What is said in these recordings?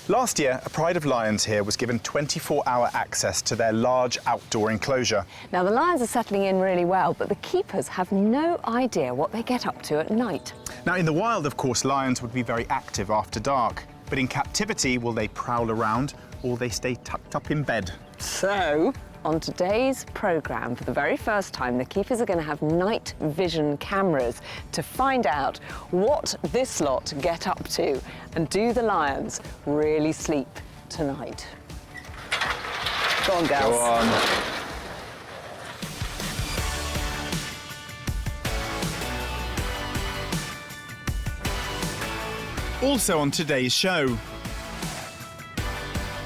Last year, a pride of lions here was given 24-hour access to their large outdoor enclosure. Now, the lions are settling in really well, but the keepers have no idea what they get up to at night. Now, in the wild, of course, lions would be very active after dark. But in captivity, will they prowl around or they stay tucked up in bed? So, on today's programme, for the very first time, the keepers are going to have night vision cameras to find out what this lot get up to. And do the lions really sleep tonight? Go on, girls. Go on. Also on today's show,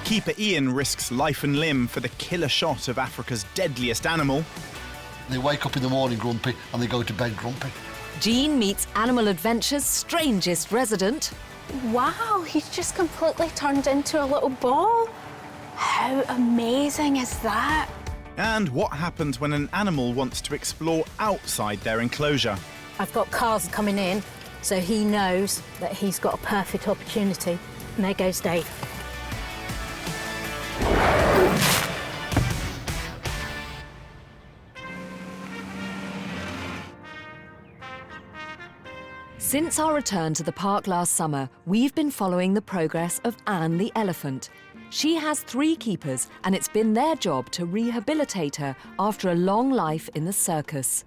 Keeper Ian risks life and limb for the killer shot of Africa's deadliest animal. They wake up in the morning grumpy and they go to bed grumpy. Jean meets Animal Adventure's strangest resident. Wow, he's just completely turned into a little ball. How amazing is that? And what happens when an animal wants to explore outside their enclosure. I've got cars coming in, so he knows that he's got a perfect opportunity. And there goes Dave. Since our return to the park last summer, we've been following the progress of Anne the elephant. She has 3 keepers, and it's been their job to rehabilitate her after a long life in the circus.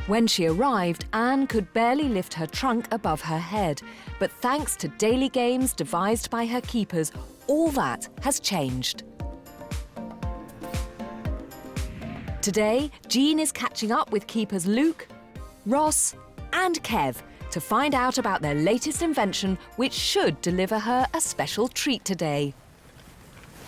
When she arrived, Anne could barely lift her trunk above her head, but thanks to daily games devised by her keepers, all that has changed. Today, Jean is catching up with keepers Luke, Ross and Kev to find out about their latest invention, which should deliver her a special treat today.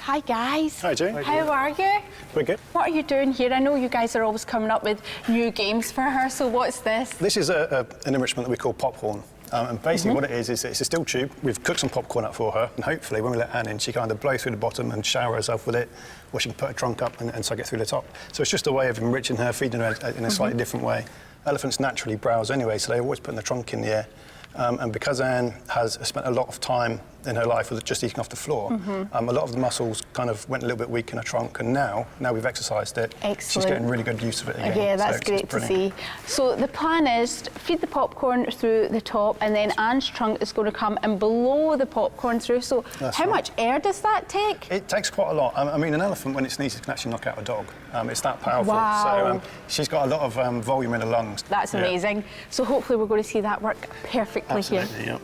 Hi, guys. Hi, Jane. How are you? We're good. What are you doing here? I know you guys are always coming up with new games for her, so what's this? This is an enrichment that we call popcorn. And basically what it is it's a steel tube. We've cooked some popcorn up for her, and hopefully when we let Anne in, she can either blow through the bottom and shower herself with it, or she can put her trunk up and suck it through the top. So it's just a way of enriching her, feeding her in a slightly different way. Elephants naturally browse anyway, so they always put the trunk in the air. And because Anne has spent a lot of time in her life with just eating off the floor, a lot of the muscles kind of went a little bit weak in her trunk, and now we've exercised it. Excellent. She's getting really good use of it again. Yeah, that's so great to see. So the plan is to feed the popcorn through the top, and then Anne's trunk is going to come and blow the popcorn through. So how much air does that take? It takes quite a lot. I mean, an elephant, when it sneezes, can actually knock out a dog. It's that powerful. Wow. So she's got a lot of volume in her lungs. That's amazing. So hopefully we're going to see that work perfectly here. Absolutely, yeah.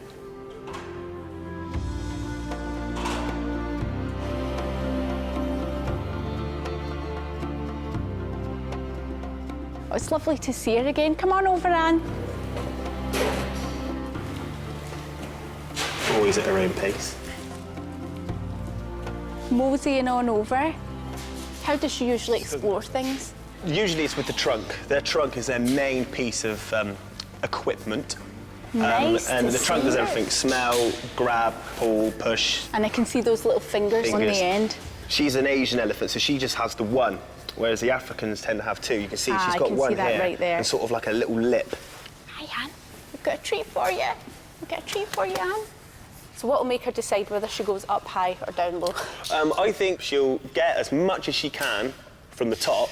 Oh, it's lovely to see her again. Come on over, Anne. Always at her own pace. Moseying on over. How does she usually explore things? Usually it's with the trunk. Their trunk is their main piece of equipment. Nice and to the trunk see does it. everything: smell, grab, pull, push. And I can see those little fingers on the end. She's an Asian elephant, so she just has the one, whereas the Africans tend to have 2. You can see she's got one here right there. and sort of like a little lip. Hi, Anne. We've got a treat for you. We've got a treat for you, Anne. So what will make her decide whether she goes up high or down low? I think she'll get as much as she can from the top,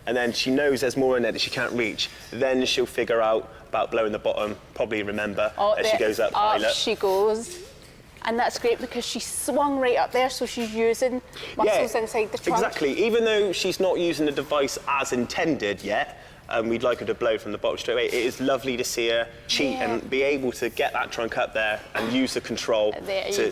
and then she knows there's more in there that she can't reach. Then she'll figure out about blowing the bottom, probably remember as she goes up higher. Up she goes. And that's great because she swung right up there, so she's using muscles inside the trunk. Exactly. Even though she's not using the device as intended yet, we'd like her to blow from the bottom straight away. It is lovely to see her cheat and be able to get that trunk up there and use the control to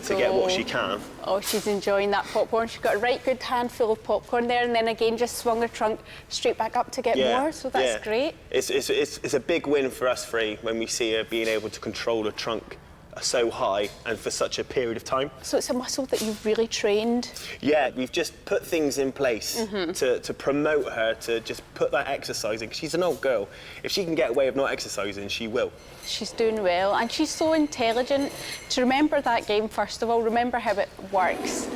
get what she can. Oh, she's enjoying that popcorn. She's got a right good handful of popcorn there, and then again just swung her trunk straight back up to get more, so that's great. It's a big win for us 3 when we see her being able to control her trunk so high and for such a period of time. So it's a muscle that you've really trained? Yeah, we've just put things in place to promote her, to just put that exercising. She's an old girl. If she can get away with not exercising, she will. She's doing well, and she's so intelligent. To remember that game, first of all, remember how it works.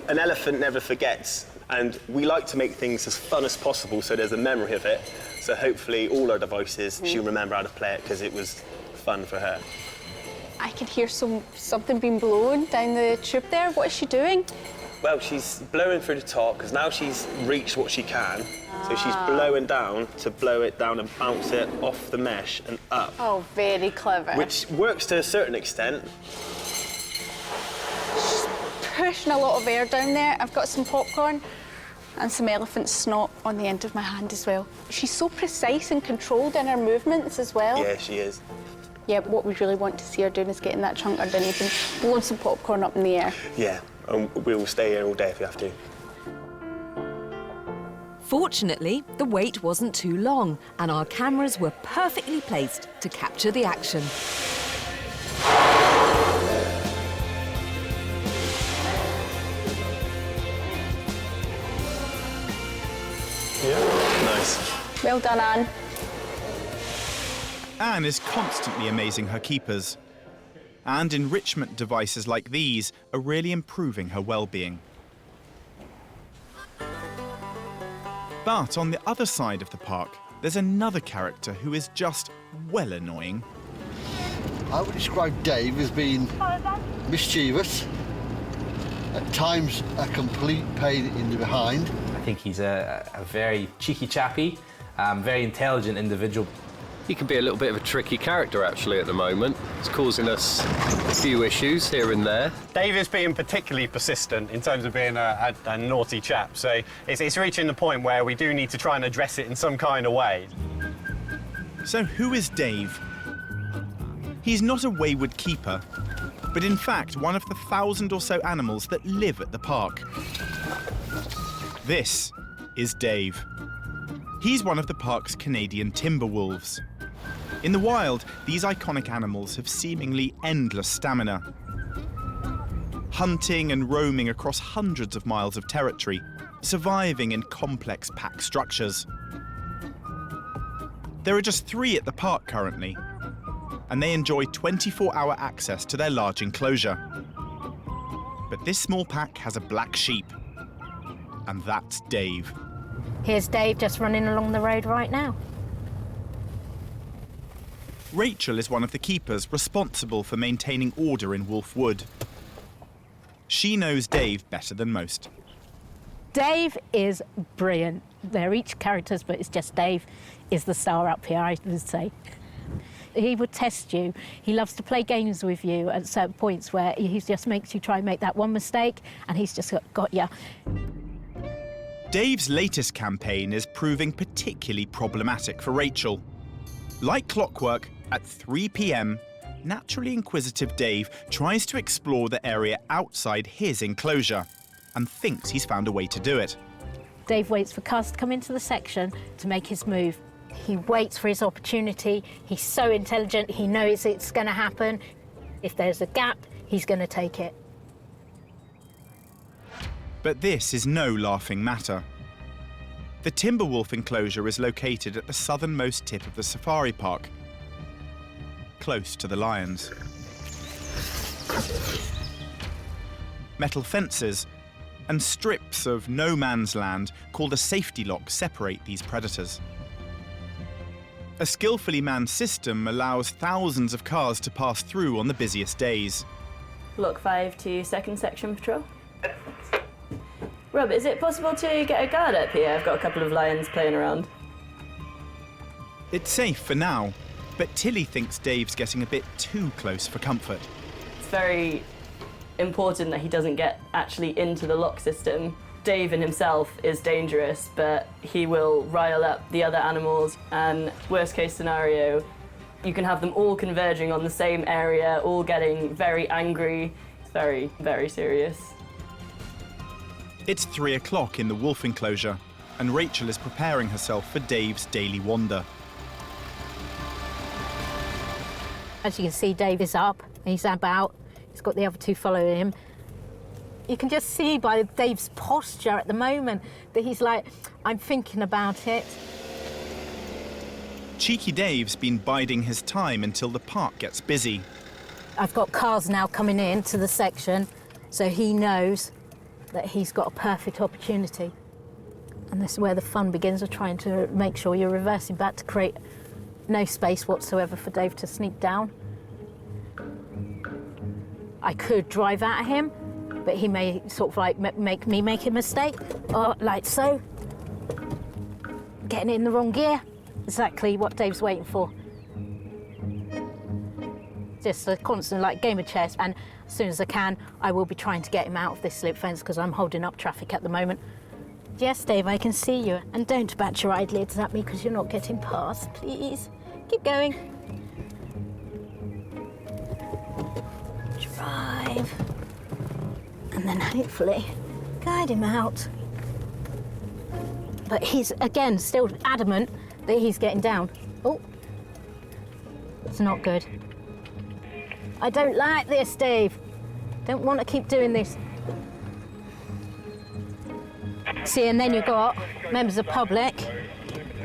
An elephant never forgets, and we like to make things as fun as possible so there's a memory of it. So hopefully all our devices, she'll remember how to play it because it was fun for her. I can hear something being blown down the tube there. What is she doing? Well, she's blowing through the top because now she's reached what she can. So she's blowing down to blow it down and bounce it off the mesh and up. Oh, very clever. Which works to a certain extent. She's pushing a lot of air down there. I've got some popcorn and some elephant snot on the end of my hand as well. She's so precise and controlled in her movements as well. Yeah, she is. Yeah, but what we really want to see her doing is getting that chunk underneath and blowing some popcorn up in the air. Yeah, and we will stay here all day if we have to. Fortunately, the wait wasn't too long and our cameras were perfectly placed to capture the action. Yeah, nice. Well done, Anne. Anne is constantly amazing her keepers. And enrichment devices like these are really improving her well-being. But on the other side of the park, there's another character who is just well annoying. I would describe Dave as being mischievous, at times a complete pain in the behind. I think he's a very cheeky chappy, very intelligent individual. He can be a little bit of a tricky character, actually, at the moment. It's causing us a few issues here and there. Dave is being particularly persistent in terms of being a naughty chap, so it's reaching the point where we do need to try and address it in some kind of way. So who is Dave? He's not a wayward keeper, but in fact one of the 1,000 or so animals that live at the park. This is Dave. He's one of the park's Canadian timber wolves. In the wild, these iconic animals have seemingly endless stamina, hunting and roaming across hundreds of miles of territory, surviving in complex pack structures. There are just 3 at the park currently, and they enjoy 24-hour access to their large enclosure. But this small pack has a black sheep, and that's Dave. Here's Dave just running along the road right now. Rachel is one of the keepers responsible for maintaining order in Wolf Wood. She knows Dave better than most. Dave is brilliant. They're each characters, but it's just Dave is the star up here, I would say. He would test you. He loves to play games with you at certain points where he just makes you try and make that one mistake, and he's just got you. Dave's latest campaign is proving particularly problematic for Rachel. Like clockwork, at 3 p.m, naturally inquisitive Dave tries to explore the area outside his enclosure and thinks he's found a way to do it. Dave waits for cars to come into the section to make his move. He waits for his opportunity. He's so intelligent, he knows it's going to happen. If there's a gap, he's going to take it. But this is no laughing matter. The Timberwolf enclosure is located at the southernmost tip of the safari park, close to the lions. Metal fences and strips of no man's land called a safety lock separate these predators. A skillfully manned system allows thousands of cars to pass through on the busiest days. Block 5 to 2nd Section Patrol. Rob, is it possible to get a guard up here? I've got a couple of lions playing around. It's safe for now, but Tilly thinks Dave's getting a bit too close for comfort. It's very important that he doesn't get actually into the lock system. Dave in himself is dangerous, but he will rile up the other animals, and worst case scenario, you can have them all converging on the same area, all getting very angry. It's very, very serious. It's 3 o'clock in the wolf enclosure, and Rachel is preparing herself for Dave's daily wander. As you can see, Dave is up, and he's about. He's got the other 2 following him. You can just see by Dave's posture at the moment that he's like, I'm thinking about it. Cheeky Dave's been biding his time until the park gets busy. I've got cars now coming in to the section, so he knows that he's got a perfect opportunity. And this is where the fun begins, of trying to make sure you're reversing back to create no space whatsoever for Dave to sneak down. I could drive at him, but he may sort of like make me make a mistake, or like so. Getting in the wrong gear. Exactly what Dave's waiting for. Just a constant like game of chess, and as soon as I can, I will be trying to get him out of this slip fence because I'm holding up traffic at the moment. Yes, Dave, I can see you. And don't bat your eyelids at me because you're not getting past, please. Keep going. Drive. And then hopefully guide him out. But he's, again, still adamant that he's getting down. Oh, it's not good. I don't like this, Dave. Don't want to keep doing this. See, and then you've got members of the public,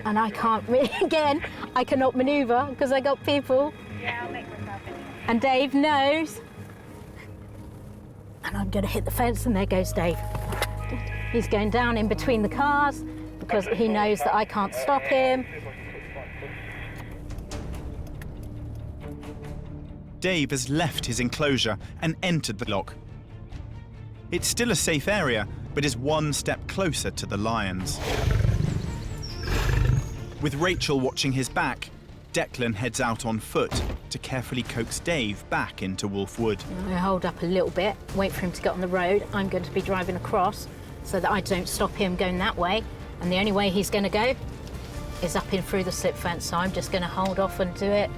and I can't really, again, I cannot manoeuvre because I got people. Yeah, I'll make myself in. And Dave knows. And I'm going to hit the fence, and there goes Dave. He's going down in between the cars because he knows that I can't stop him. Dave has left his enclosure and entered the lock. It's still a safe area, but is one step closer to the lions. With Rachel watching his back, Declan heads out on foot to carefully coax Dave back into Wolf Wood. I hold up a little bit, wait for him to get on the road. I'm going to be driving across so that I don't stop him going that way. And the only way he's going to go is up in through the slip fence. So I'm just going to hold off and do it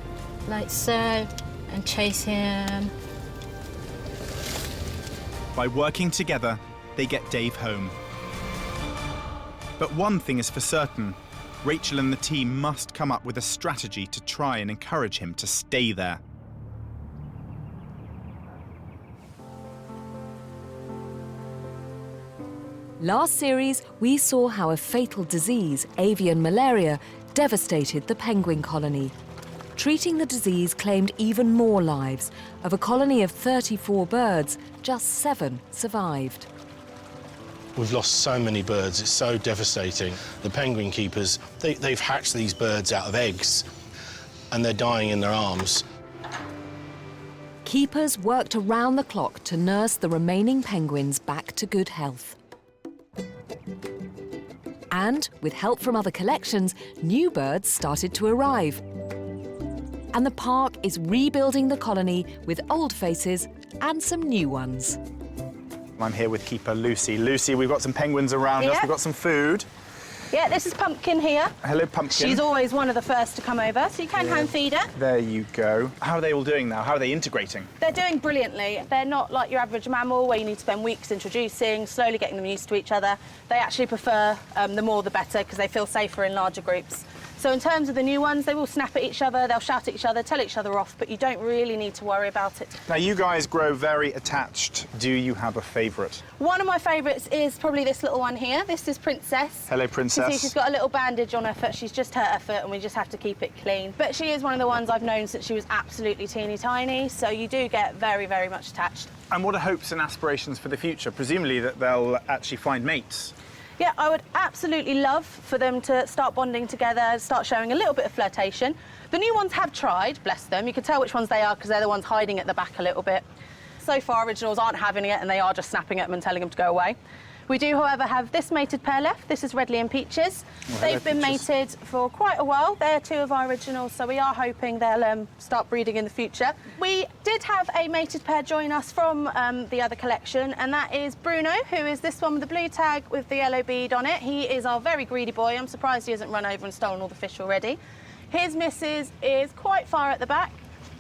like so and chase him. By working together, they get Dave home. But one thing is for certain, Rachel and the team must come up with a strategy to try and encourage him to stay there. Last series, we saw how a fatal disease, avian malaria, devastated the penguin colony. Treating the disease claimed even more lives. Of a colony of 34 birds, just 7 survived. We've lost so many birds, it's so devastating. The penguin keepers, they've hatched these birds out of eggs, and they're dying in their arms. Keepers worked around the clock to nurse the remaining penguins back to good health. And, with help from other collections, new birds started to arrive. And the park is rebuilding the colony with old faces and some new ones. I'm here with keeper Lucy. Lucy, we've got some penguins around us, we've got some food. Yeah, this is Pumpkin here. Hello, Pumpkin. She's always one of the first to come over, so you can hand feed her. There you go. How are they all doing now? How are they integrating? They're doing brilliantly. They're not like your average mammal where you need to spend weeks introducing, slowly getting them used to each other. They actually prefer the more the better because they feel safer in larger groups. So in terms of the new ones, they will snap at each other, they'll shout at each other, tell each other off, but you don't really need to worry about it. Now, you guys grow very attached. Do you have a favourite? One of my favourites is probably this little one here. This is Princess. Hello, Princess. You can see she's got a little bandage on her foot. She's just hurt her foot and we just have to keep it clean. But she is one of the ones I've known since she was absolutely teeny tiny, so you do get very, very much attached. And what are hopes and aspirations for the future? Presumably that they'll actually find mates. Yeah, I would absolutely love for them to start bonding together, start showing a little bit of flirtation. The new ones have tried, bless them. You can tell which ones they are because they're the ones hiding at the back a little bit. So far, originals aren't having it and they are just snapping at them and telling them to go away. We do, however, have this mated pair left. This is Redley and Peaches. They've been mated for quite a while. They're 2 of our originals, so we are hoping they'll start breeding in the future. We did have a mated pair join us from the other collection, and that is Bruno, who is this one with the blue tag with the yellow bead on it. He is our very greedy boy. I'm surprised he hasn't run over and stolen all the fish already. His missus is quite far at the back.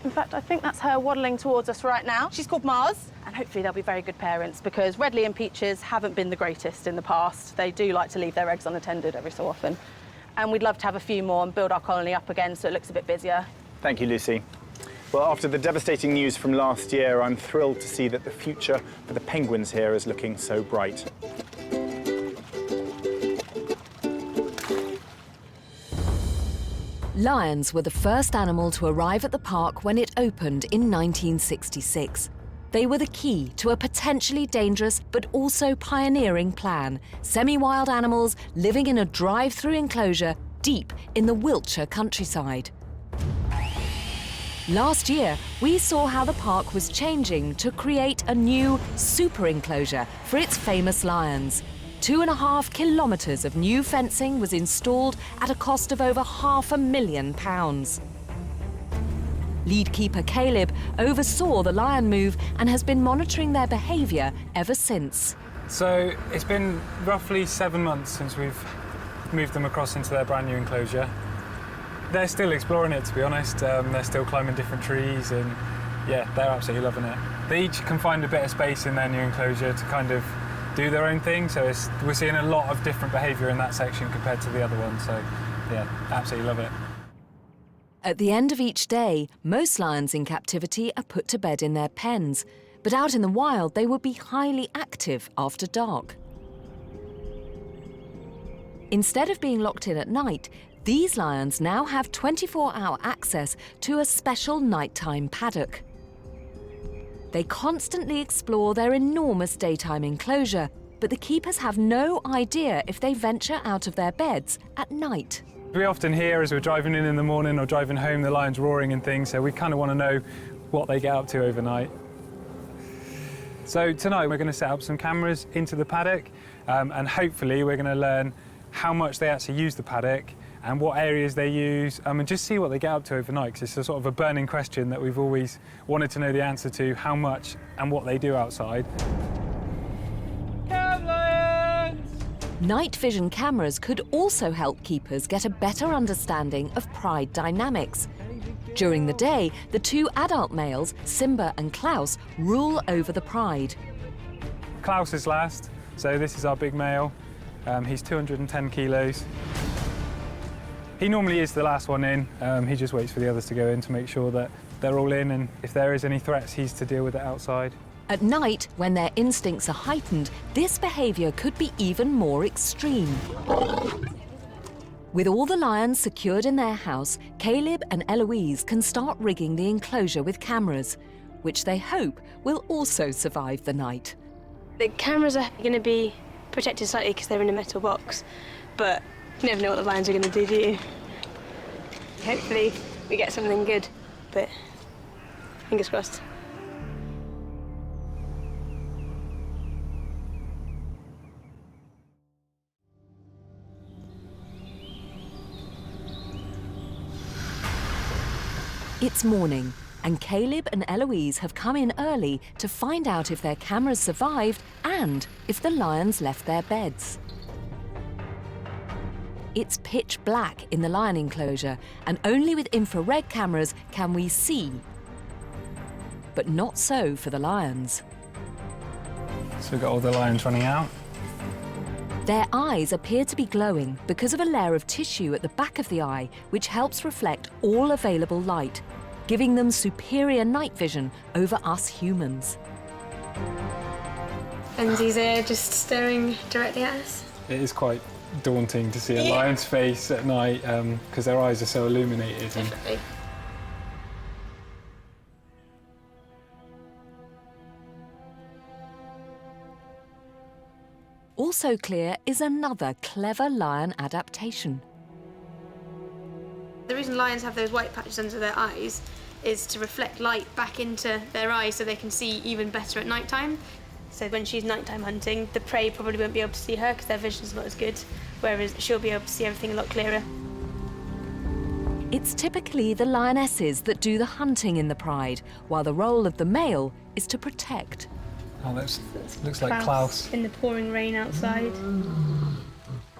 In fact, I think that's her waddling towards us right now. She's called Mars, and hopefully they'll be very good parents because Redley and Peaches haven't been the greatest in the past. They do like to leave their eggs unattended every so often. And we'd love to have a few more and build our colony up again so it looks a bit busier. Thank you, Lucy. Well, after the devastating news from last year, I'm thrilled to see that the future for the penguins here is looking so bright. Lions were the first animal to arrive at the park when it opened in 1966. They were the key to a potentially dangerous but also pioneering plan. Semi-wild animals living in a drive-through enclosure deep in the Wiltshire countryside. Last year, we saw how the park was changing to create a new super enclosure for its famous lions. 2.5 kilometres of new fencing was installed at a cost of over £500,000. Lead keeper Caleb oversaw the lion move and has been monitoring their behaviour ever since. So it's been roughly 7 months since we've moved them across into their brand new enclosure. They're still exploring it, to be honest. They're still climbing different trees and yeah, they're absolutely loving it. They each can find a bit of space in their new enclosure to kind of do their own thing, so we're seeing a lot of different behaviour in that section compared to the other one, so yeah, absolutely love it. At the end of each day, most lions in captivity are put to bed in their pens, but out in the wild they would be highly active after dark. Instead of being locked in at night, these lions now have 24-hour access to a special nighttime paddock. They constantly explore their enormous daytime enclosure, but the keepers have no idea if they venture out of their beds at night. We often hear as we're driving in the morning or driving home the lions roaring and things, so we kind of want to know what they get up to overnight. So tonight we're going to set up some cameras into the paddock and hopefully we're going to learn how much they actually use the paddock and what areas they use, and just see what they get up to overnight, because it's a sort of a burning question that we've always wanted to know the answer to, how much and what they do outside. Night vision cameras could also help keepers get a better understanding of pride dynamics. During the day, the two adult males, Simba and Klaus, rule over the pride. Klaus is last, so this is our big male. He's 210 kilos. He normally is the last one in. He just waits for the others to go in to make sure that they're all in, and if there is any threats, he's to deal with it outside. At night, when their instincts are heightened, this behaviour could be even more extreme. With all the lions secured in their house, Caleb and Eloise can start rigging the enclosure with cameras, which they hope will also survive the night. The cameras are going to be protected slightly because they're in a metal box, but you never know what the lions are going to do you? Hopefully we get something good, but fingers crossed. It's morning, and Caleb and Eloise have come in early to find out if their cameras survived and if the lions left their beds. It's pitch black in the lion enclosure, and only with infrared cameras can we see. But not so for the lions. So we've got all the lions running out. Their eyes appear to be glowing because of a layer of tissue at the back of the eye, which helps reflect all available light, giving them superior night vision over us humans. And these are just staring directly at us. It is quite daunting to see a lion's face at night because their eyes are so illuminated. Definitely. Also clear is another clever lion adaptation. The reason lions have those white patches under their eyes is to reflect light back into their eyes so they can see even better at night time. So when she's nighttime hunting, the prey probably won't be able to see her because their vision's not as good, whereas she'll be able to see everything a lot clearer. It's typically the lionesses that do the hunting in the pride, while the role of the male is to protect. Oh, that looks like Klaus. In the pouring rain outside.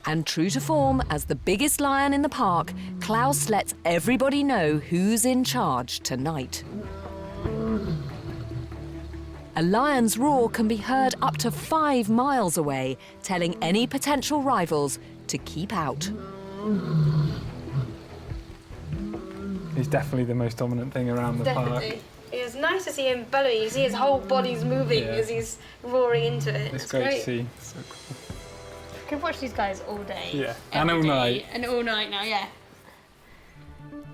And true to form, as the biggest lion in the park, Klaus lets everybody know who's in charge tonight. A lion's roar can be heard up to 5 miles away, telling any potential rivals to keep out. He's definitely the most dominant thing around the park. It's nice to see him bellowing. You see his whole body's moving as he's roaring into it. It's great to see. So cool. I could watch these guys all day. Yeah, and all night. And all night now, yeah.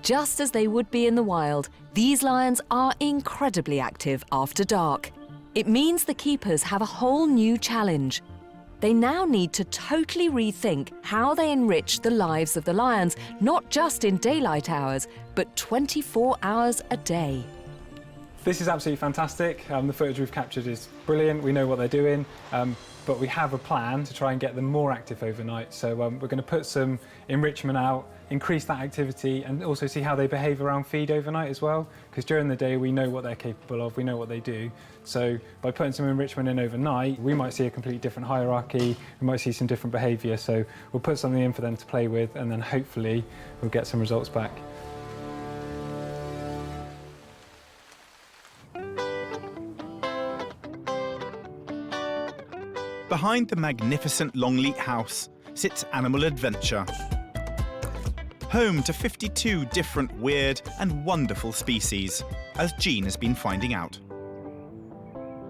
Just as they would be in the wild, these lions are incredibly active after dark. It means the keepers have a whole new challenge. They now need to totally rethink how they enrich the lives of the lions, not just in daylight hours, but 24 hours a day. This is absolutely fantastic. The footage we've captured is brilliant. We know what they're doing, but we have a plan to try and get them more active overnight. So we're going to put some enrichment out, increase that activity, and also see how they behave around feed overnight as well. Because during the day, we know what they're capable of, we know what they do. So by putting some enrichment in overnight, we might see a completely different hierarchy, we might see some different behaviour. So we'll put something in for them to play with, and then hopefully we'll get some results back. Behind the magnificent Longleat house sits Animal Adventure, home to 52 different weird and wonderful species, as Jean has been finding out.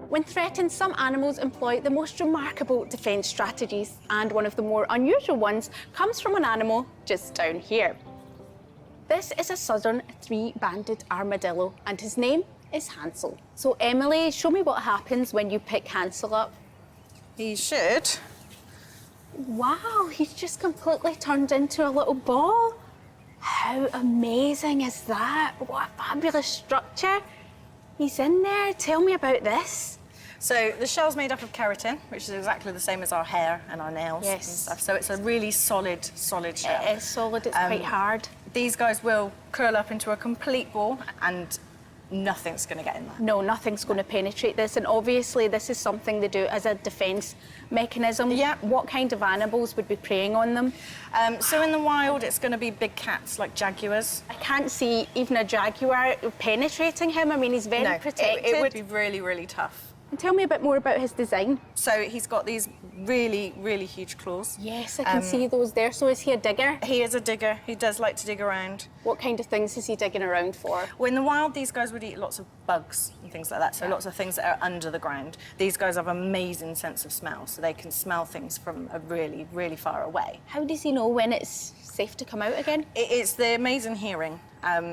When threatened, some animals employ the most remarkable defence strategies, and one of the more unusual ones comes from an animal just down here. This is a southern three-banded armadillo, and his name is Hansel. So Emily, show me what happens when you pick Hansel up. He should. Wow, he's just completely turned into a little ball. How amazing is that? What a fabulous structure. He's in there. Tell me about this. So the shell's made up of keratin, which is exactly the same as our hair and our nails and stuff. So it's a really solid shell. It is solid, it's quite hard. These guys will curl up into a complete ball and nothing's going to get in there. No, nothing's going to penetrate this, and obviously this is something they do as a defence mechanism. Yeah. What kind of animals would be preying on them? So in the wild, it's going to be big cats like jaguars. I can't see even a jaguar penetrating him. I mean, he's very protected. It would be really, really tough. And tell me a bit more about his design. So he's got these really, really huge claws. Yes, I can see those there. So is he a digger? He is a digger. He does like to dig around. What kind of things is he digging around for? Well, in the wild, these guys would eat lots of bugs and things like that, so lots of things that are under the ground. These guys have an amazing sense of smell, so they can smell things from a really, really far away. How does he know when it's safe to come out again? It's the amazing hearing.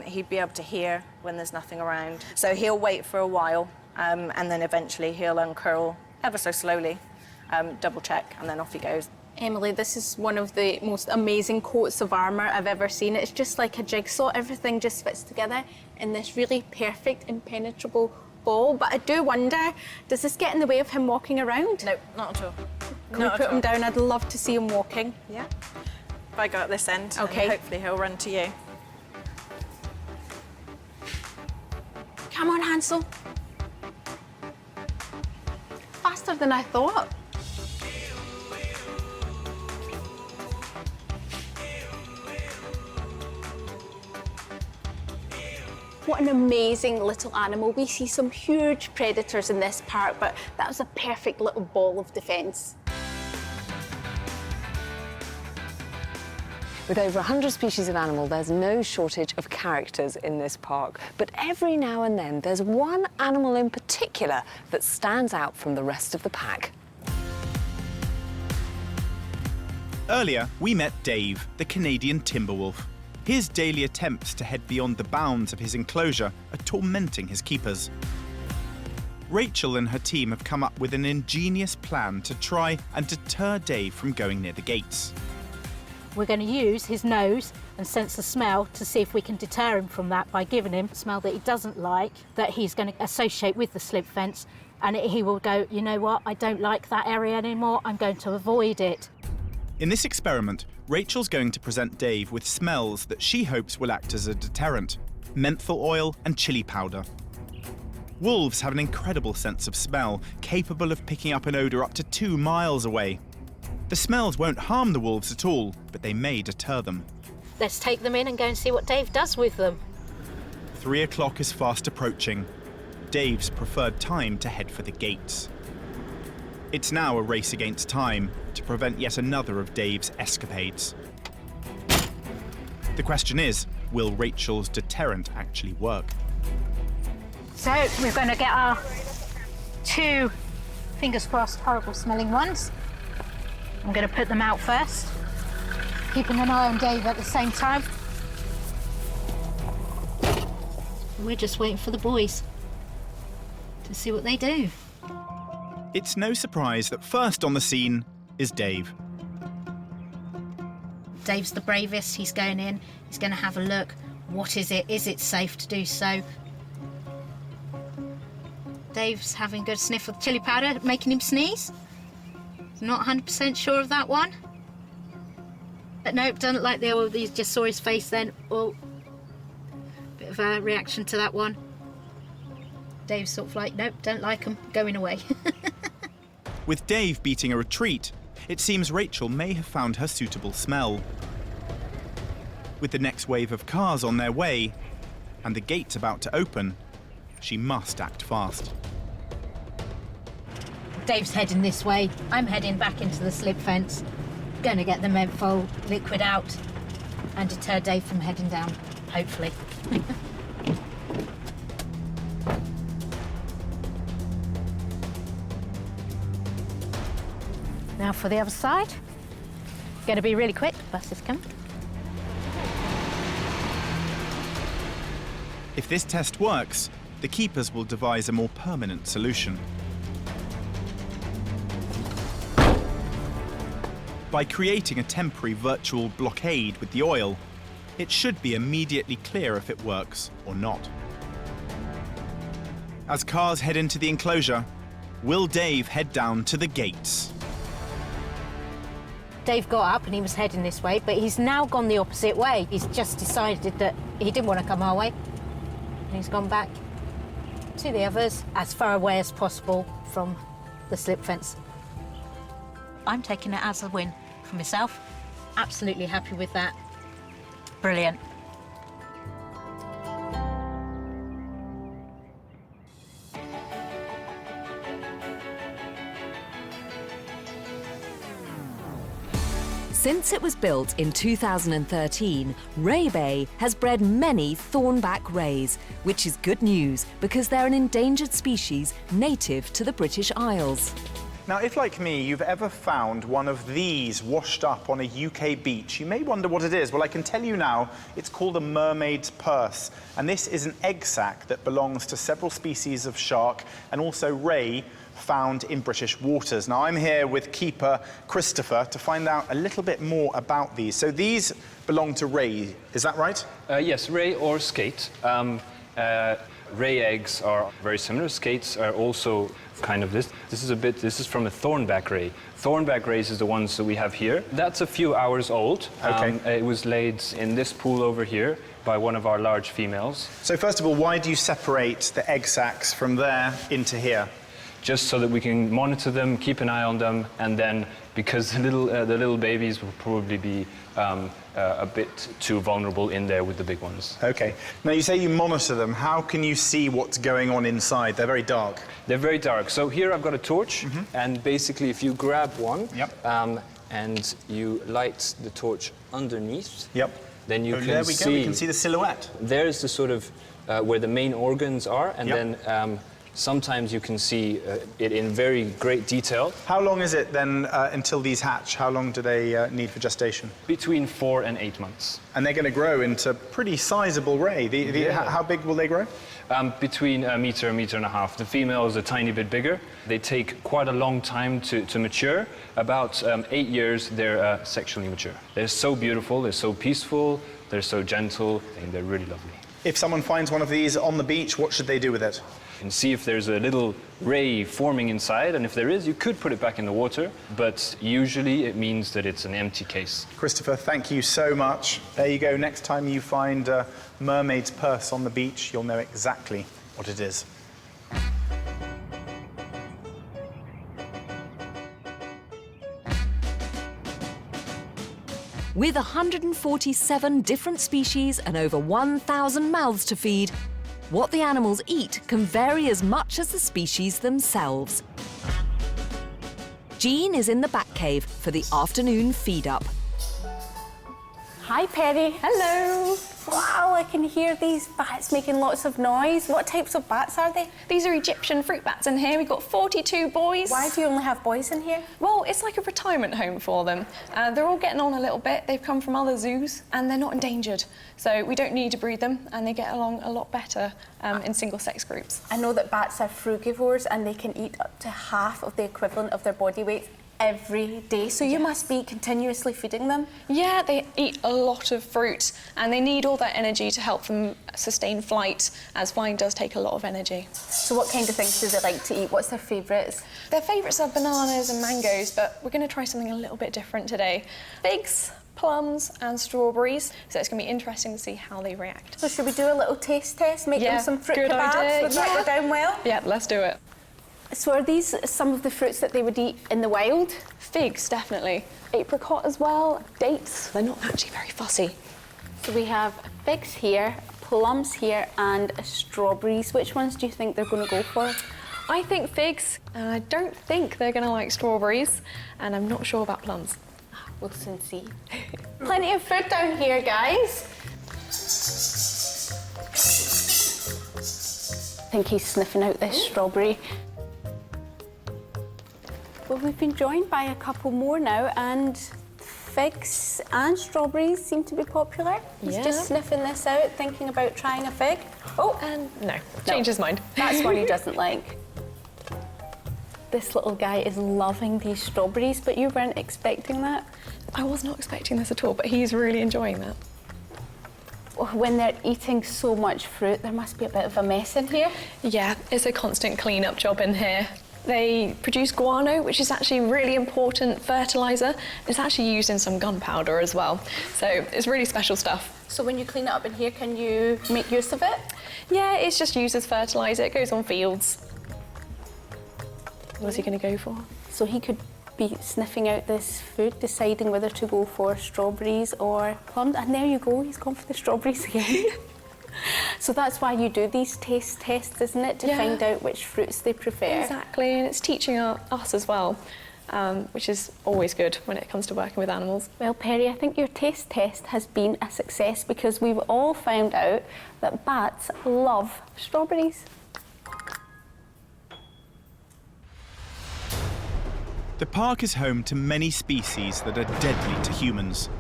He'd be able to hear when there's nothing around. So he'll wait for a while, and then eventually he'll uncurl ever so slowly, double check, and then off he goes. Emily, this is one of the most amazing coats of armour I've ever seen. It's just like a jigsaw. Everything just fits together in this really perfect, impenetrable ball. But I do wonder, does this get in the way of him walking around? No, not at all. Can we put him down? I'd love to see him walking. Yeah. If I go at this end, okay, hopefully he'll run to you. Come on, Hansel. Faster than I thought. What an amazing little animal. We see some huge predators in this park, but that was a perfect little ball of defence. With over 100 species of animal, there's no shortage of characters in this park. But every now and then, there's one animal in particular that stands out from the rest of the pack. Earlier, we met Dave, the Canadian timber wolf. His daily attempts to head beyond the bounds of his enclosure are tormenting his keepers. Rachel and her team have come up with an ingenious plan to try and deter Dave from going near the gates. We're going to use his nose and sense the smell to see if we can deter him from that by giving him a smell that he doesn't like, that he's going to associate with the slip fence, and he will go, you know what, I don't like that area anymore, I'm going to avoid it. In this experiment, Rachel's going to present Dave with smells that she hopes will act as a deterrent: menthol oil and chili powder. Wolves have an incredible sense of smell, capable of picking up an odour up to 2 miles away. The smells won't harm the wolves at all, but they may deter them. Let's take them in and go and see what Dave does with them. 3 o'clock is fast approaching. Dave's preferred time to head for the gates. It's now a race against time to prevent yet another of Dave's escapades. The question is, will Rachel's deterrent actually work? So we're going to get our 2, fingers crossed, horrible smelling ones. I'm going to put them out first, keeping an eye on Dave at the same time. We're just waiting for the boys to see what they do. It's no surprise that first on the scene is Dave. Dave's the bravest. He's going in. He's going to have a look. What is it? Is it safe to do so? Dave's having a good sniff of chili powder, making him sneeze. He's not 100% sure of that one. But nope, doesn't like the old. You just saw his face then. Oh, bit of a reaction to that one. Dave's sort of like, nope, don't like him, going away. With Dave beating a retreat, it seems Rachel may have found her suitable smell. With the next wave of cars on their way, and the gates about to open, she must act fast. Dave's heading this way. I'm heading back into the slip fence. Going to get the menthol liquid out and deter Dave from heading down, hopefully. Now for the other side. Going to be really quick, bus is coming. If this test works, the keepers will devise a more permanent solution. By creating a temporary virtual blockade with the oil, it should be immediately clear if it works or not. As cars head into the enclosure, will Dave head down to the gates? Dave got up and he was heading this way, but he's now gone the opposite way. He's just decided that he didn't want to come our way. And he's gone back to the others, as far away as possible from the slip fence. I'm taking it as a win for myself. Absolutely happy with that. Brilliant. Since it was built in 2013, Ray Bay has bred many thornback rays, which is good news because they're an endangered species native to the British Isles. Now, if like me, you've ever found one of these washed up on a UK beach, you may wonder what it is. Well, I can tell you now, it's called a mermaid's purse. And this is an egg sac that belongs to several species of shark and also ray found in British waters. Now, I'm here with keeper Christopher to find out a little bit more about these. So these belong to ray, is that right? Yes, ray or skate. Ray eggs are very similar. Skates are also kind of this. This is from a thornback ray. Thornback rays is the ones that we have here. That's a few hours old. Okay. It was laid in this pool over here by one of our large females. So first of all, why do you separate the egg sacs from there into here? Just so that we can monitor them, keep an eye on them, and then because the little babies will probably be a bit too vulnerable in there with the big ones. Okay. Now you say you monitor them. How can you see what's going on inside? They're very dark. They're very dark. So here I've got a torch, and basically if you grab one, and you light the torch underneath, then you can see... There we go. We can see the silhouette. There's the sort of where the main organs are, and then sometimes you can see it in very great detail. How long is it then until these hatch? How long do they need for gestation? Between 4 and 8 months. And they're going to grow into pretty sizable ray. How big will they grow? Between a meter and a half. The female is a tiny bit bigger. They take quite a long time to mature. About 8 years, they're sexually mature. They're so beautiful, they're so peaceful, they're so gentle, and they're really lovely. If someone finds one of these on the beach, what should they do with it? And see if there's a little ray forming inside, and if there is, you could put it back in the water, but usually it means that it's an empty case. Christopher, thank you so much. There you go. Next time you find a mermaid's purse on the beach, you'll know exactly what it is. With 147 different species and over 1,000 mouths to feed, what the animals eat can vary as much as the species themselves. Jean is in the back cave for the afternoon feed-up. Hi, Perry. Hello. Wow, I can hear these bats making lots of noise. What types of bats are they? These are Egyptian fruit bats in here. We've got 42 boys. Why do you only have boys in here? Well, it's like a retirement home for them. They're all getting on a little bit. They've come from other zoos and they're not endangered. So we don't need to breed them and they get along a lot better in single-sex groups. I know that bats are frugivores and they can eat up to half of the equivalent of their body weight. every day, so you must be continuously feeding them. Yeah, they eat a lot of fruit and they need all that energy to help them sustain flight, as flying does take a lot of energy. So what kind of things do they like to eat? What's their favourites? Their favourites are bananas and mangoes, but we're going to try something a little bit different today. Figs, plums and strawberries, so it's going to be interesting to see how they react. So should we do a little taste test, make them some fruit good kebabs? idea. Would that go down well? Yeah, let's do it. So are these some of the fruits that they would eat in the wild? Figs, definitely. Apricot as well, dates. They're not actually very fussy. So we have figs here, plums here and strawberries. Which ones do you think they're going to go for? I think figs, and I don't think they're going to like strawberries, and I'm not sure about plums. We'll soon see. Plenty of food down here, guys. I think he's sniffing out this strawberry. Well, we've been joined by a couple more now, and figs and strawberries seem to be popular. He's just sniffing this out, thinking about trying a fig. Oh, and no, changed his mind. That's one he doesn't like. This little guy is loving these strawberries, but you weren't expecting that. I was not expecting this at all, but he's really enjoying that. When they're eating so much fruit, there must be a bit of a mess in here. Yeah, it's a constant clean-up job in here. They produce guano, which is actually a really important fertiliser. It's actually used in some gunpowder as well. So it's really special stuff. So when you clean it up in here, can you make use of it? Yeah, it's just used as fertiliser. It goes on fields. What's he going to go for? So he could be sniffing out this food, deciding whether to go for strawberries or plums. And there you go, he's gone for the strawberries again. So that's why you do these taste tests, isn't it? To find out which fruits they prefer. Exactly, and it's teaching us as well, which is always good when it comes to working with animals. Well, Perry, I think your taste test has been a success because we've all found out that bats love strawberries. The park is home to many species that are deadly to humans.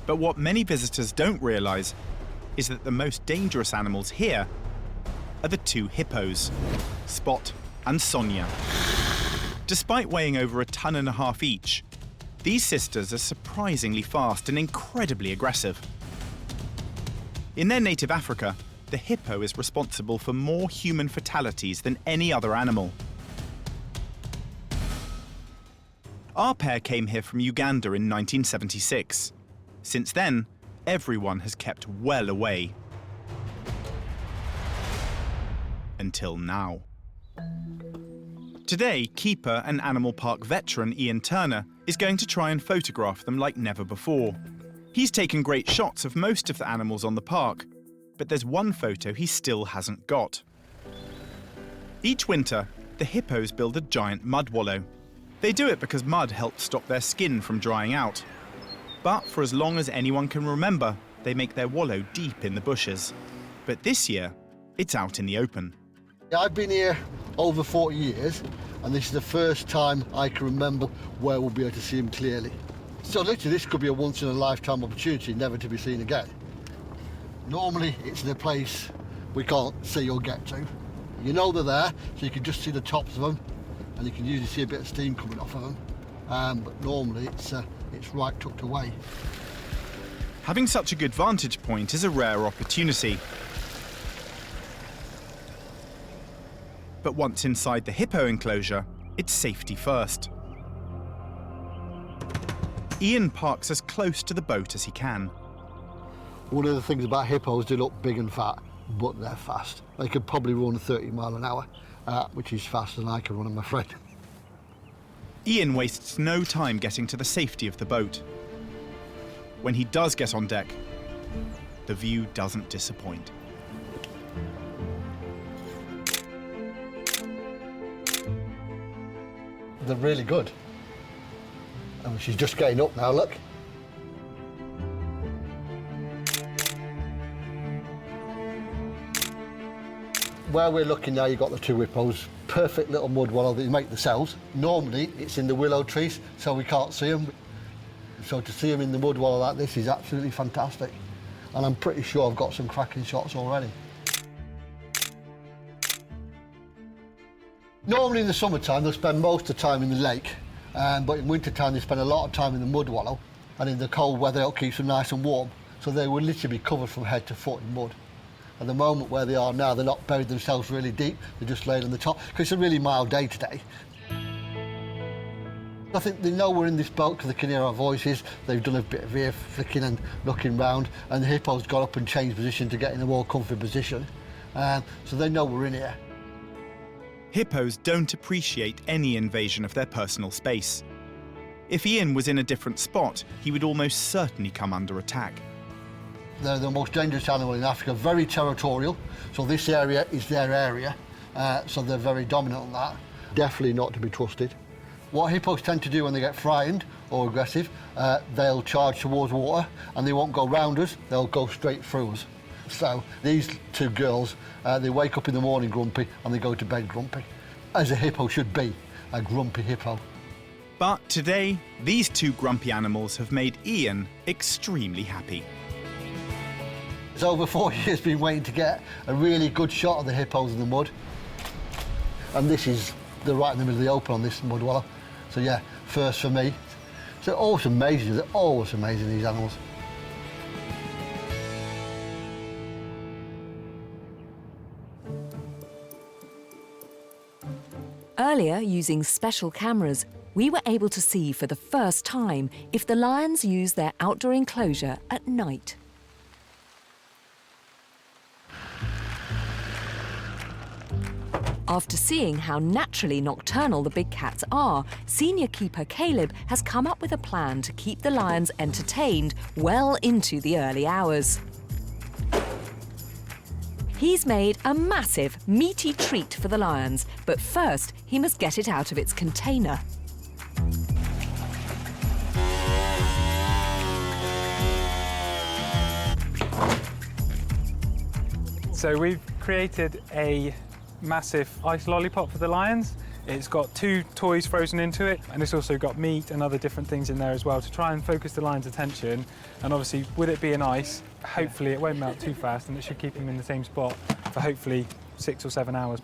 But what many visitors don't realise is that the most dangerous animals here are the two hippos, Spot and Sonia. Despite weighing over 1.5 tons each, these sisters are surprisingly fast and incredibly aggressive. In their native Africa, the hippo is responsible for more human fatalities than any other animal. Our pair came here from Uganda in 1976. Since then, everyone has kept well away. Until now. Today, keeper and animal park veteran Ian Turner is going to try and photograph them like never before. He's taken great shots of most of the animals on the park, but there's one photo he still hasn't got. Each winter, the hippos build a giant mud wallow. They do it because mud helps stop their skin from drying out. But for as long as anyone can remember, they make their wallow deep in the bushes. But this year, it's out in the open. I've been here over 40 years, and this is the first time I can remember where we'll be able to see him clearly. So literally, this could be a once-in-a-lifetime opportunity, never to be seen again. Normally, it's in a place we can't see or get to. You know they're there, so you can just see the tops of them, and you can usually see a bit of steam coming off of them. But normally, it's right tucked away. Having such a good vantage point is a rare opportunity. But once inside the hippo enclosure, it's safety first. Ian parks as close to the boat as he can. One of the things about hippos, they look big and fat, but they're fast. They could probably run 30 miles an hour, which is faster than I can run, I'm afraid. Ian wastes no time getting to the safety of the boat. When he does get on deck, the view doesn't disappoint. They're really good. And she's just getting up now, look. Where we're looking now, you've got the two hippos. Perfect little mud wallow that you make themselves. Normally, it's in the willow trees, so we can't see them. So to see them in the mud wallow like this is absolutely fantastic. And I'm pretty sure I've got some cracking shots already. Normally in the summertime they'll spend most of the time in the lake, but in winter time they spend a lot of time in the mud wallow, and in the cold weather it keeps them nice and warm, so they will literally be covered from head to foot in mud. At the moment where they are now, they're not buried themselves really deep, they're just laid on the top, because it's a really mild day today. I think they know we're in this boat because they can hear our voices. They've done a bit of ear flicking and looking round, and the hippo's got up and changed position to get in a more comfy position. So they know we're in here. Hippos don't appreciate any invasion of their personal space. If Ian was in a different spot, he would almost certainly come under attack. They're the most dangerous animal in Africa, very territorial, so this area is their area, so they're very dominant on that. Definitely not to be trusted. What hippos tend to do when they get frightened or aggressive, they'll charge towards water and they won't go round us, they'll go straight through us. So these two girls, they wake up in the morning grumpy and they go to bed grumpy, as a hippo should be, a grumpy hippo. But today, these two grumpy animals have made Ian extremely happy. It's over 4 years been waiting to get a really good shot of the hippos in the mud. And this is right in the middle of the open on this mud wallow. So yeah, first for me. So they're always amazing, these animals. Earlier, using special cameras, we were able to see for the first time if the lions use their outdoor enclosure at night. After seeing how naturally nocturnal the big cats are, senior keeper Caleb has come up with a plan to keep the lions entertained well into the early hours. He's made a massive, meaty treat for the lions, but first he must get it out of its container. So we've created a massive ice lollipop for the lions. It's got 2 toys frozen into it, and it's also got meat and other different things in there as well to try and focus the lions' attention. And obviously, with it being ice, hopefully it won't melt too fast, and it should keep them in the same spot for hopefully 6 or 7 hours.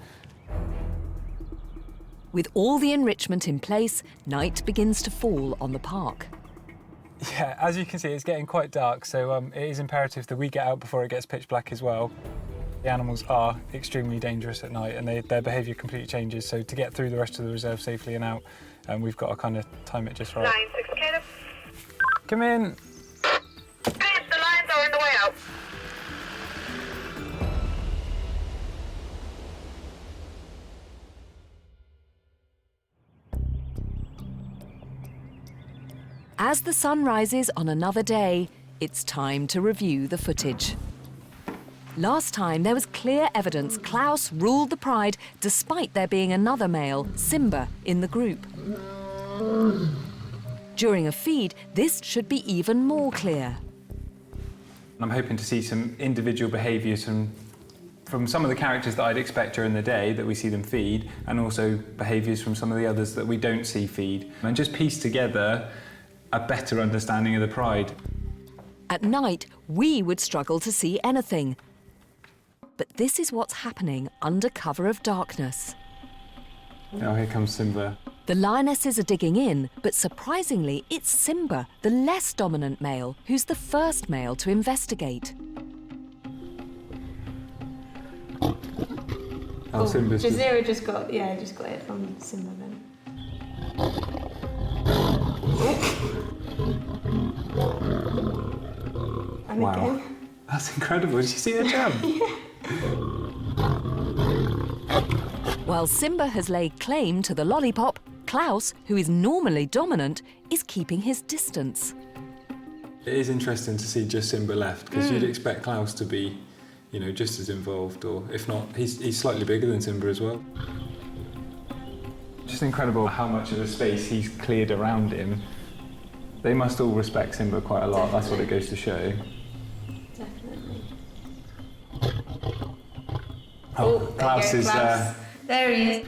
With all the enrichment in place, night begins to fall on the park. Yeah, as you can see, it's getting quite dark, so it is imperative that we get out before it gets pitch black as well. The animals are extremely dangerous at night, and their behaviour completely changes, so to get through the rest of the reserve safely and out, we've got to kind of time it just right. 9-6 Caleb. Come in. The lions are on the way out. As the sun rises on another day, it's time to review the footage. Last time, there was clear evidence Klaus ruled the pride despite there being another male, Simba, in the group. During a feed, this should be even more clear. I'm hoping to see some individual behaviours from some of the characters that I'd expect during the day that we see them feed, and also behaviours from some of the others that we don't see feed, and just piece together a better understanding of the pride. At night, we would struggle to see anything. But this is what's happening under cover of darkness. Oh, here comes Simba. The lionesses are digging in, but surprisingly, it's Simba, the less dominant male, who's the first male to investigate. Oh, Simba's Jazeera just got it from Simba then. Wow, that's incredible. Did you see the jump? While Simba has laid claim to the lollipop, Klaus, who is normally dominant, is keeping his distance. It is interesting to see just Simba left, because you'd expect Klaus to be, just as involved, or if not, he's slightly bigger than Simba as well. Just incredible how much of the space he's cleared around him. They must all respect Simba quite a lot, that's what it goes to show. Definitely. Oh, Klaus is Klaus. There he is.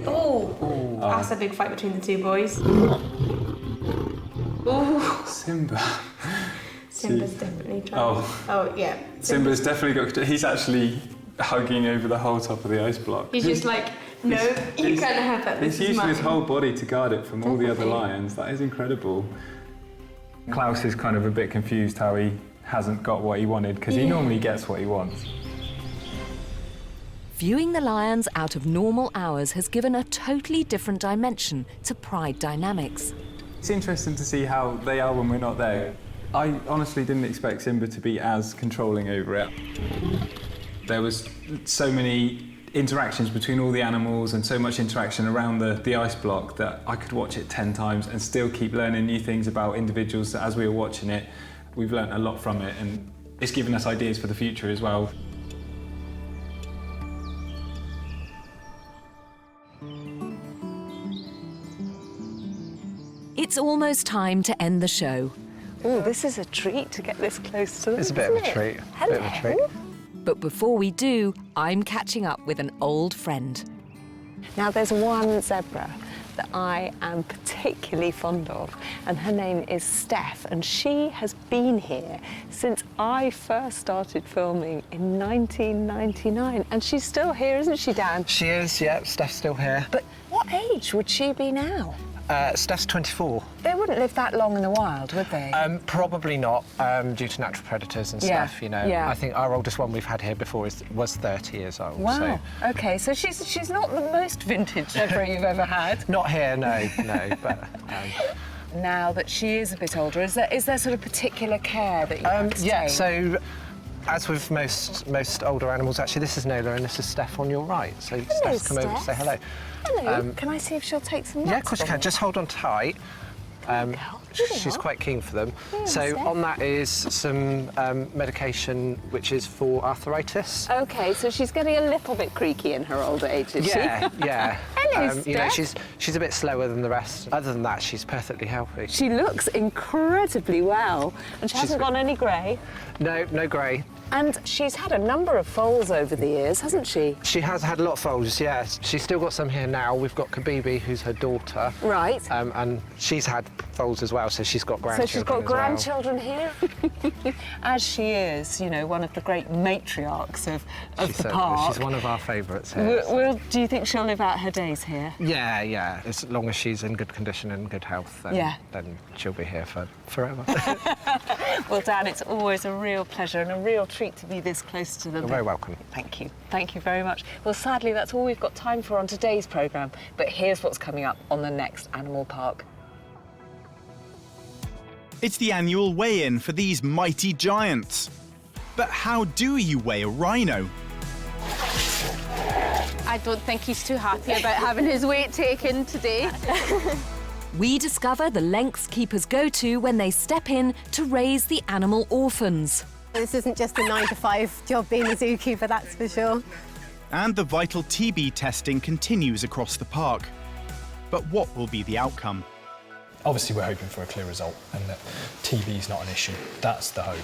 Oh, that's a big fight between the two boys. Oh, Simba. Simba's definitely trying. Oh, yeah. Simba's definitely got. He's actually hugging over the whole top of the ice block. He's just like, no, you can't have that. He's using his whole body to guard it from all the other lions. That is incredible. Klaus is kind of a bit confused how he hasn't got what he wanted, because he normally gets what he wants. Viewing the lions out of normal hours has given a totally different dimension to pride dynamics. It's interesting to see how they are when we're not there. I honestly didn't expect Simba to be as controlling over it. There was so many interactions between all the animals and so much interaction around the ice block that I could watch it 10 times and still keep learning new things about individuals. That as we were watching it, we've learnt a lot from it, and it's given us ideas for the future as well. It's almost time to end the show. Oh, this is a treat to get this close to them. It's a bit of a treat. Hello. Bit of a treat. But before we do, I'm catching up with an old friend. Now, there's one zebra that I am particularly fond of, and her name is Steph, and she has been here since I first started filming in 1999, and she's still here, isn't she, Dan? She is, yeah, Steph's still here. But what age would she be now? Steph's 24. They wouldn't live that long in the wild, would they? Probably not, due to natural predators and Yeah, stuff, you know. yeah. I think our oldest one we've had here before was 30 years old. Wow. So. OK, so she's not the most vintage zebra you've ever had. Not here, no, but... Now that she is a bit older, is there sort of particular care that you have to yeah, take? so as with most older animals, actually, this is Nola and this is Steph on your right. So Hello, Steph, come over and say hello. Hello. Can I see if she'll take some Yeah, of nuts course you from can. me? Just hold on tight. She's quite keen for them. Yeah, So Steph. on that is some medication which is for arthritis. OK, so she's getting a little bit creaky in her old age, is she? Yeah. Hello, You know, Steph. she's a bit slower than the rest. Other than that, she's perfectly healthy. She looks incredibly well, and she hasn't got any grey. No grey. And she's had a number of foals over the years, hasn't she? She has had a lot of foals, yes. She's still got some here now. We've got Kabibi, who's her daughter. Right. And she's had foals as well, so she's got grandchildren. So she's got as well. grandchildren here? As she is, you know, one of the great matriarchs of the park. She's one of our favourites here. Do you think she'll live out her days here? Yeah. As long as she's in good condition and good health, then she'll be here for forever. Well, Dan, it's always a real pleasure and a real treat to be this close to them. You're very welcome. Thank you. Thank you very much. Well, sadly, that's all we've got time for on today's programme, but here's what's coming up on the next Animal Park. It's the annual weigh-in for these mighty giants. But how do you weigh a rhino? I don't think he's too happy about having his weight taken today. We discover the lengths keepers go to when they step in to raise the animal orphans. This isn't just a 9-to-5 job being a zookeeper, that's for sure. And the vital TB testing continues across the park. But what will be the outcome? Obviously, we're hoping for a clear result and that TB is not an issue. That's the hope.